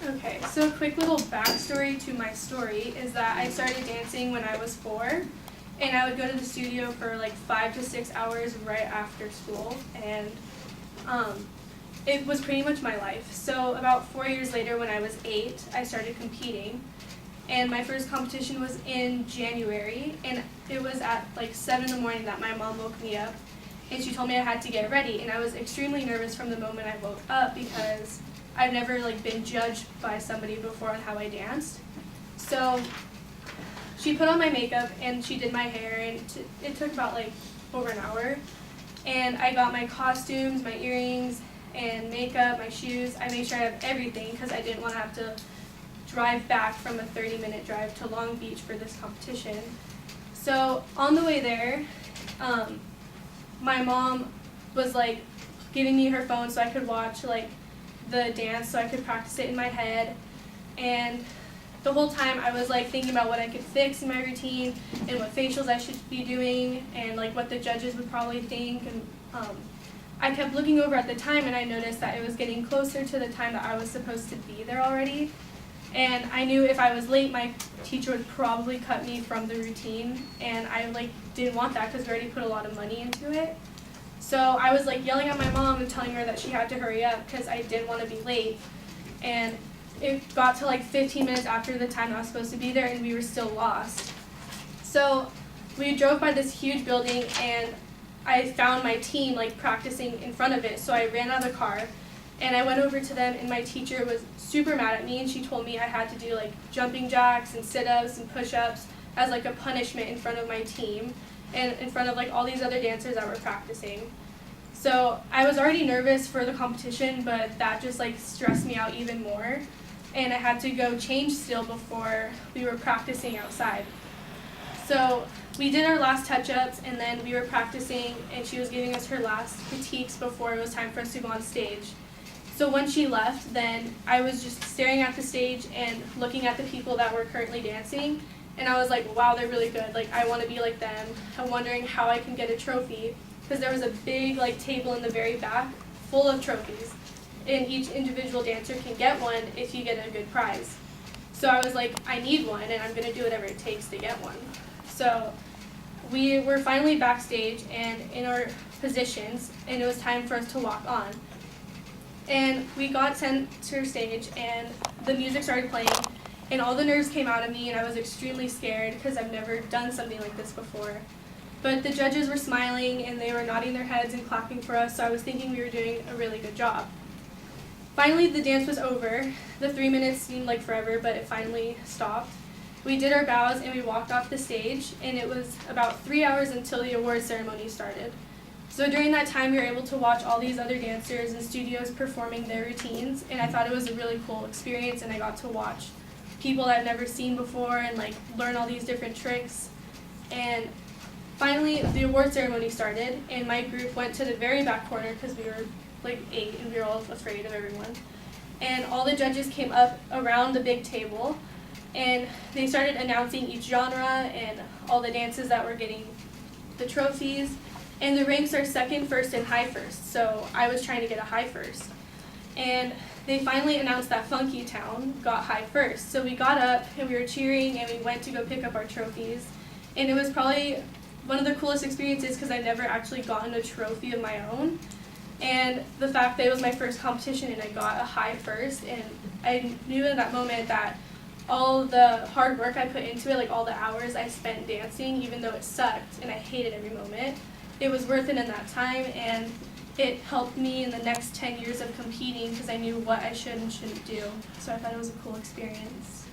Okay, so a quick little backstory to my story is that I started dancing when I was 4, and I would go to the studio for like 5 to 6 hours right after school, and it was pretty much my life. So about 4 years later, when I was 8, I started competing, and my first competition was in January, and it was at like 7 in the morning that my mom woke me up, and she told me I had to get ready, and I was extremely nervous from the moment I woke up because I've never like been judged by somebody before on how I danced. So she put on my makeup and she did my hair, and it took about like over an hour. And I got my costumes, my earrings, and makeup, my shoes. I made sure I have everything because I didn't want to have to drive back from a 30-minute drive to Long Beach for this competition. So on the way there, my mom was like giving me her phone so I could watch like the dance so I could practice it in my head, and the whole time I was like thinking about what I could fix in my routine and what facials I should be doing and like what the judges would probably think, and I kept looking over at the time and I noticed that it was getting closer to the time that I was supposed to be there already, and I knew if I was late my teacher would probably cut me from the routine, and I like didn't want that because we already put a lot of money into it. So I was like yelling at my mom and telling her that she had to hurry up because I didn't want to be late. And it got to like 15 minutes after the time I was supposed to be there and we were still lost. So we drove by this huge building and I found my team like practicing in front of it. So I ran out of the car and I went over to them, and my teacher was super mad at me, and she told me I had to do like jumping jacks and sit-ups and push-ups as like a punishment in front of my team and in front of like all these other dancers that were practicing. So I was already nervous for the competition, but that just like stressed me out even more. And I had to go change still before we were practicing outside. So we did our last touch-ups, and then we were practicing, and she was giving us her last critiques before it was time for us to go on stage. So when she left, then I was just staring at the stage and looking at the people that were currently dancing, and I was like, wow, they're really good. Like, I want to be like them. I'm wondering how I can get a trophy, because there was a big like table in the very back full of trophies, and each individual dancer can get one if you get a good prize. So I was like, I need one, and I'm going to do whatever it takes to get one. So we were finally backstage and in our positions, and it was time for us to walk on. And we got center stage, and the music started playing, and all the nerves came out of me, and I was extremely scared because I've never done something like this before. But the judges were smiling, and they were nodding their heads and clapping for us, so I was thinking we were doing a really good job. Finally, the dance was over. The 3 minutes seemed like forever, but it finally stopped. We did our bows, and we walked off the stage, and it was about 3 hours until the award ceremony started. So during that time, we were able to watch all these other dancers and studios performing their routines, and I thought it was a really cool experience, and I got to watch people that I've never seen before and like learn all these different tricks. And finally, the award ceremony started, and my group went to the very back corner because we were like 8 and we were all afraid of everyone. And all the judges came up around the big table, and they started announcing each genre and all the dances that were getting the trophies. And the ranks are second, first, and high first, so I was trying to get a high first. And they finally announced that Funky Town got high first. So we got up and we were cheering and we went to go pick up our trophies. And it was probably one of the coolest experiences because I'd never actually gotten a trophy of my own. And the fact that it was my first competition and I got a high first, and I knew in that moment that all the hard work I put into it, like all the hours I spent dancing, even though it sucked and I hated every moment, it was worth it in that time, and it helped me in the next 10 years of competing because I knew what I should and shouldn't do. So I thought it was a cool experience.